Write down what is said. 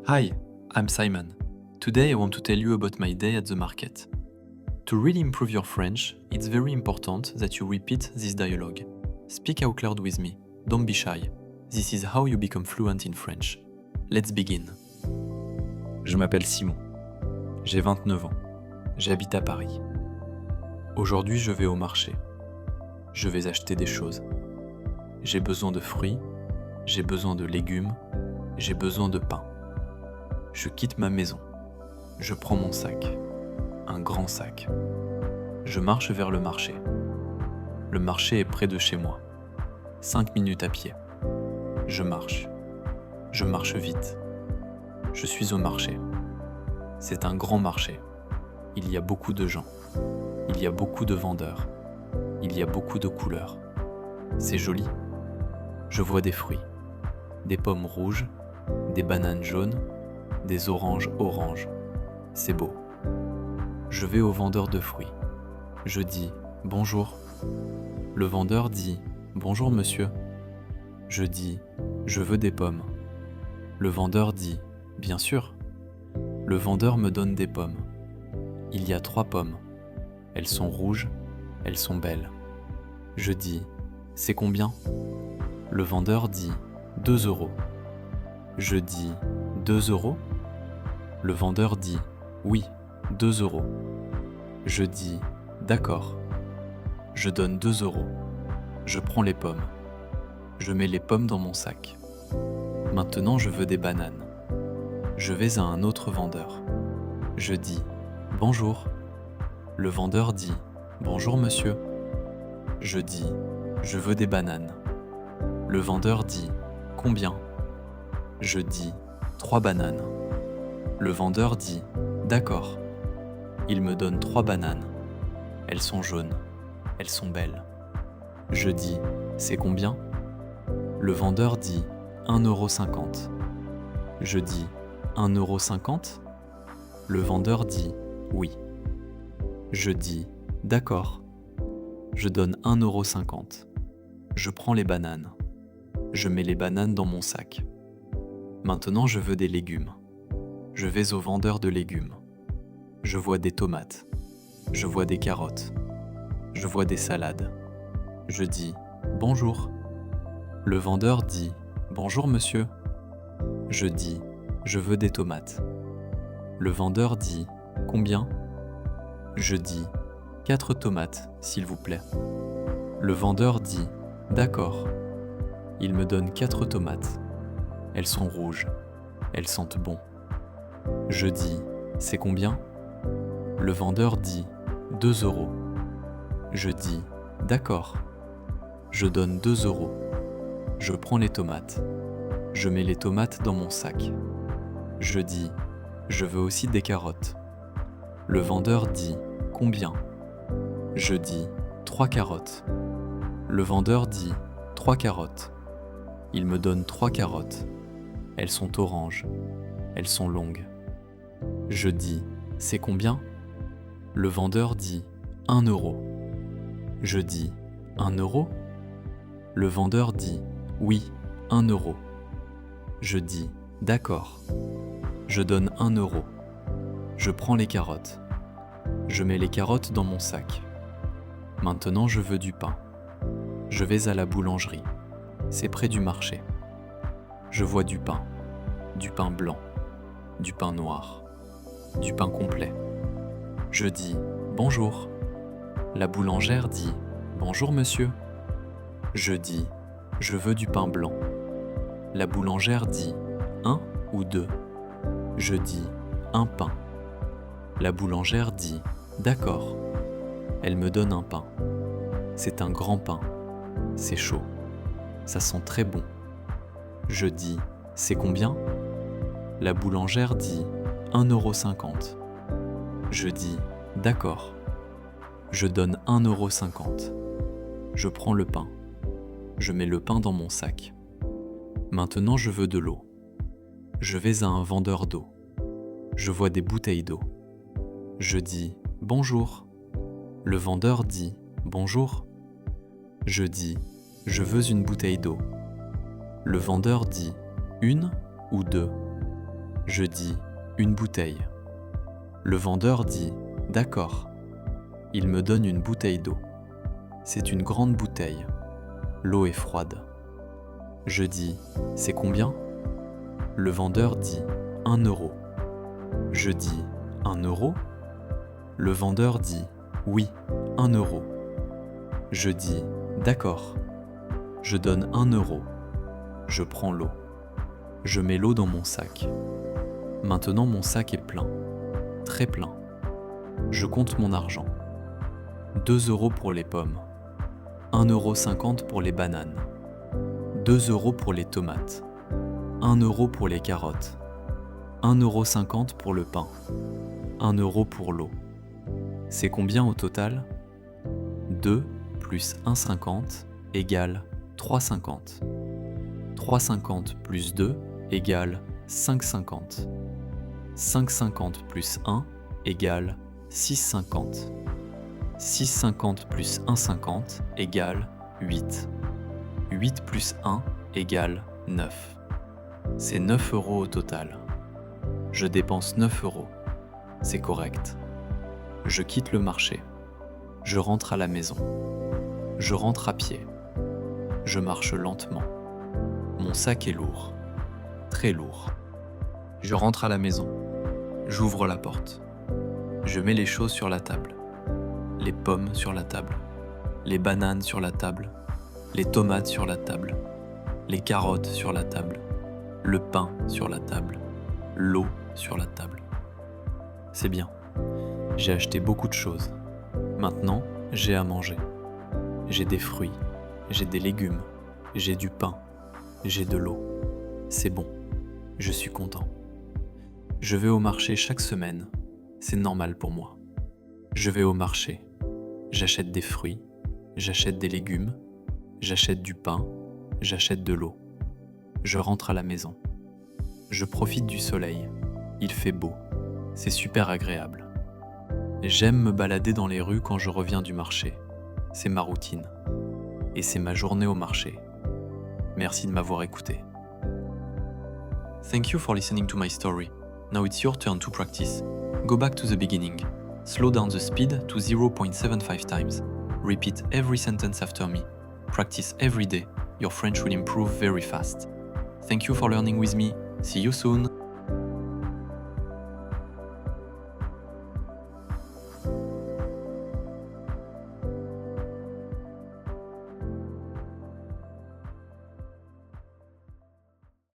Hi, I'm Simon. Today I want to tell you about my day at the market. To really improve your French, it's very important that you repeat this dialogue. Speak out loud with me. Don't be shy. This is how you become fluent in French. Let's begin. Je m'appelle Simon. J'ai 29 ans. J'habite à Paris. Aujourd'hui, je vais au marché. Je vais acheter des choses. J'ai besoin de fruits, j'ai besoin de légumes, j'ai besoin de pain. Je quitte ma maison. Je prends mon sac. Un grand sac. Je marche vers le marché. Le marché est près de chez moi. 5 minutes à pied. Je marche. Je marche vite. Je suis au marché. C'est un grand marché. Il y a beaucoup de gens. Il y a beaucoup de vendeurs. Il y a beaucoup de couleurs. C'est joli. Je vois des fruits. Des pommes rouges, des bananes jaunes, des oranges orange. C'est beau. Je vais au vendeur de fruits. Je dis « Bonjour ». Le vendeur dit « Bonjour monsieur ». Je dis « Je veux des pommes ». Le vendeur dit « Bien sûr ». Le vendeur me donne des pommes. Il y a 3 pommes. Elles sont rouges, elles sont belles. Je dis « C'est combien ?» Le vendeur dit « 2 €. Je dis « 2 €. Le vendeur dit « Oui, 2 €. Je dis « D'accord ». Je donne 2 €. Je prends les pommes. Je mets les pommes dans mon sac. Maintenant, je veux des bananes. Je vais à un autre vendeur. Je dis « Bonjour ». Le vendeur dit « Bonjour monsieur ». Je dis « Je veux des bananes ». Le vendeur dit « Combien ?» Je dis « 3 bananes ». Le vendeur dit « D'accord ». Il me donne 3 bananes. Elles sont jaunes. Elles sont belles. Je dis « C'est combien ?» Le vendeur dit « 1,50 €. Je dis « 1,50 €. Le vendeur dit « Oui ». Je dis « D'accord ». Je donne 1,50 €. Je prends les bananes. Je mets les bananes dans mon sac. Maintenant, je veux des légumes. Je vais au vendeur de légumes. Je vois des tomates. Je vois des carottes. Je vois des salades. Je dis « Bonjour ». Le vendeur dit « Bonjour monsieur ». Je dis « Je veux des tomates ». Le vendeur dit « Combien ?» Je dis « 4 tomates, s'il vous plaît ». Le vendeur dit « D'accord ». Il me donne 4 tomates. Elles sont rouges. Elles sentent bon. Je dis « C'est combien ?» Le vendeur dit « 2 €. Je dis « D'accord ». Je donne 2 €. Je prends les tomates. Je mets les tomates dans mon sac. Je dis « Je veux aussi des carottes ». Le vendeur dit « Combien ?» Je dis « 3 carottes ». Le vendeur dit « 3 carottes ». Il me donne 3 carottes. Elles sont oranges. Elles sont longues. Je dis « C'est combien ?» Le vendeur dit « 1 €. Je dis « 1 €. Le vendeur dit « Oui, 1 €. Je dis « D'accord ». Je donne 1 €. Je prends les carottes. Je mets les carottes dans mon sac. Maintenant, je veux du pain. Je vais à la boulangerie. C'est près du marché. Je vois du pain blanc, du pain noir, du pain complet. Je dis « Bonjour ». La boulangère dit « Bonjour monsieur ». Je dis « Je veux du pain blanc ». La boulangère dit « 1 ou 2 ?» Je dis « Un pain ». La boulangère dit « D'accord ». Elle me donne un pain. C'est un grand pain. C'est chaud. Ça sent très bon. Je dis « C'est combien ?» La boulangère dit « 1,50 €. Je dis « D'accord ». Je donne 1,50 €. Je prends le pain. Je mets le pain dans mon sac. Maintenant, je veux de l'eau. Je vais à un vendeur d'eau. Je vois des bouteilles d'eau. Je dis « Bonjour ». Le vendeur dit « Bonjour ». Je dis « Je veux une bouteille d'eau ». Le vendeur dit « Une ou 2 ?» Je dis une bouteille. Le vendeur dit d'accord. Il me donne une bouteille d'eau. C'est une grande bouteille. L'eau est froide. Je dis c'est combien? Le vendeur dit 1 euro. Je dis 1 euro? Le vendeur dit oui, 1 euro. Je dis d'accord. Je donne 1 euro. Je prends l'eau. Je mets l'eau dans mon sac. Maintenant mon sac est plein. Très plein. Je compte mon argent. 2 euros pour les pommes. 1,50 € pour les bananes. 2 euros pour les tomates. 1 euro pour les carottes. 1,50 € pour le pain. 1 euro pour l'eau. C'est combien au total? 2 plus 1,50 égale 3,50. 3,50 plus 2 égale 5,50. 5,50 plus 1 égale 6,50. 6,50 plus 1,50 égale 8. 8 plus 1 égale 9. C'est 9 euros au total. Je dépense 9 euros. C'est correct. Je quitte le marché. Je rentre à la maison. Je rentre à pied. Je marche lentement. Mon sac est lourd. Très lourd. Je rentre à la maison. J'ouvre la porte. Je mets les choses sur la table. Les pommes sur la table. Les bananes sur la table. Les tomates sur la table. Les carottes sur la table. Le pain sur la table. L'eau sur la table. C'est bien. J'ai acheté beaucoup de choses. Maintenant, j'ai à manger. J'ai des fruits. J'ai des légumes. J'ai du pain. J'ai de l'eau. C'est bon. Je suis content. Je vais au marché chaque semaine. C'est normal pour moi. Je vais au marché. J'achète des fruits. J'achète des légumes. J'achète du pain. J'achète de l'eau. Je rentre à la maison. Je profite du soleil. Il fait beau. C'est super agréable. J'aime me balader dans les rues quand je reviens du marché. C'est ma routine. Et c'est ma journée au marché. Merci de m'avoir écouté. Thank you for listening to my story. Now it's your turn to practice. Go back to the beginning. Slow down the speed to 0.75 times. Repeat every sentence after me. Practice every day. Your French will improve very fast. Thank you for learning with me. See you soon!